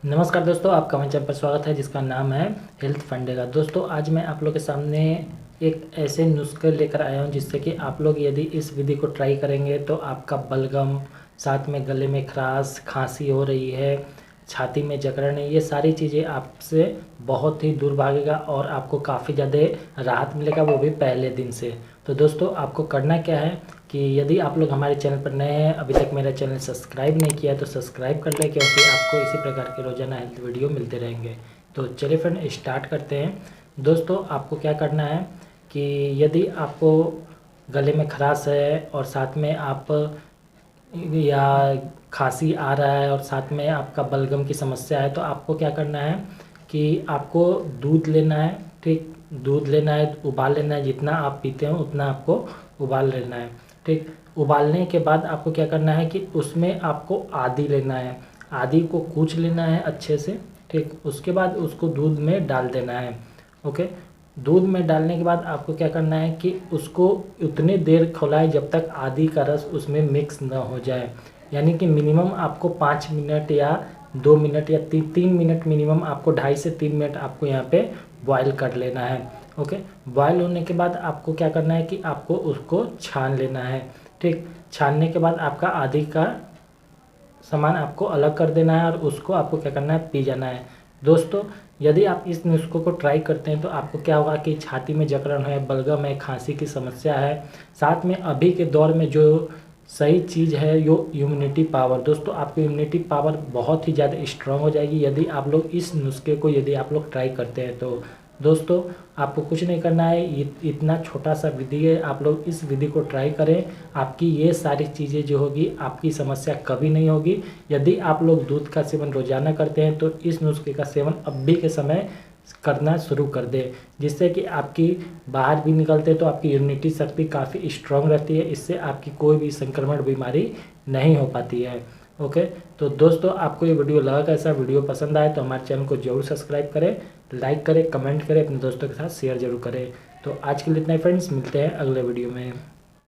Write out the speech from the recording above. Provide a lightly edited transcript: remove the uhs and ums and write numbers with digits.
नमस्कार दोस्तों, आपका हमारे चैनल पर स्वागत है जिसका नाम है हेल्थ फंडेगा। दोस्तों आज मैं आप लोग के सामने एक ऐसे नुस्खे लेकर आया हूं जिससे कि आप लोग यदि इस विधि को ट्राई करेंगे तो आपका बलगम, साथ में गले में खराश, खांसी हो रही है, छाती में जकड़न है, ये सारी चीज़ें आपसे बहुत ही दूर भागेगा और आपको काफ़ी ज़्यादा राहत मिलेगा, वो भी पहले दिन से। तो दोस्तों आपको करना क्या है कि यदि आप लोग हमारे चैनल पर नए हैं, अभी तक मेरा चैनल सब्सक्राइब नहीं किया है तो सब्सक्राइब कर लें, क्योंकि आपको इसी प्रकार के रोजाना हेल्थ वीडियो मिलते रहेंगे। तो चलिए फ्रेंड स्टार्ट करते हैं। दोस्तों आपको क्या करना है कि यदि आपको गले में खराश है और साथ में आप या खांसी आ रहा है और साथ में आपका बलगम की समस्या है, तो आपको क्या करना है कि आपको दूध लेना है। ठीक, दूध लेना है, उबाल लेना है, जितना आप पीते हो उतना आपको उबाल लेना है। ठीक, उबालने के बाद आपको क्या करना है कि उसमें आपको आदी लेना है, आदी को कूच लेना है अच्छे से। ठीक, उसके बाद उसको दूध में डाल देना है। ओके, दूध में डालने के बाद आपको क्या करना है कि उसको उतने देर खौलाएं जब तक आदी का रस उसमें मिक्स न हो जाए, यानी कि मिनिमम आपको 5 मिनट या 2 मिनट या 3 मिनट, मिनिमम आपको 2.5 से 3 मिनट आपको यहाँ पे बॉयल कर लेना है। ओके, बॉयल होने के बाद आपको क्या करना है कि आपको उसको छान लेना है। ठीक, छानने के बाद आपका आदि का सामान आपको अलग कर देना है और उसको आपको क्या करना है, पी जाना है। दोस्तों यदि आप इस नुस्खे को ट्राई करते हैं तो आपको क्या होगा कि छाती में जकड़न है, बलगम है, खांसी की समस्या है, साथ में अभी के दौर में जो सही चीज़ है यो इम्यूनिटी पावर। दोस्तों आपकी इम्यूनिटी पावर बहुत ही ज़्यादा स्ट्रांग हो जाएगी यदि आप लोग इस नुस्खे को यदि आप लोग ट्राई करते हैं तो। दोस्तों आपको कुछ नहीं करना है, इतना छोटा सा विधि है, आप लोग इस विधि को ट्राई करें, आपकी ये सारी चीज़ें जो होगी आपकी समस्या कभी नहीं होगी। यदि आप लोग दूध का सेवन रोजाना करते हैं तो इस नुस्खे का सेवन अभी के समय करना शुरू कर दें, जिससे कि आपकी बाहर भी निकलते तो आपकी इम्यूनिटी शक्ति काफ़ी स्ट्रांग रहती है, इससे आपकी कोई भी संक्रमण बीमारी नहीं हो पाती है। ओके, तो दोस्तों आपको ये वीडियो लगा कैसा, वीडियो पसंद आए तो हमारे चैनल को जरूर सब्सक्राइब करें, लाइक करें, कमेंट करें, अपने दोस्तों के साथ शेयर जरूर करें। तो आज के लिए इतना ही फ्रेंड्स, मिलते हैं अगले वीडियो में।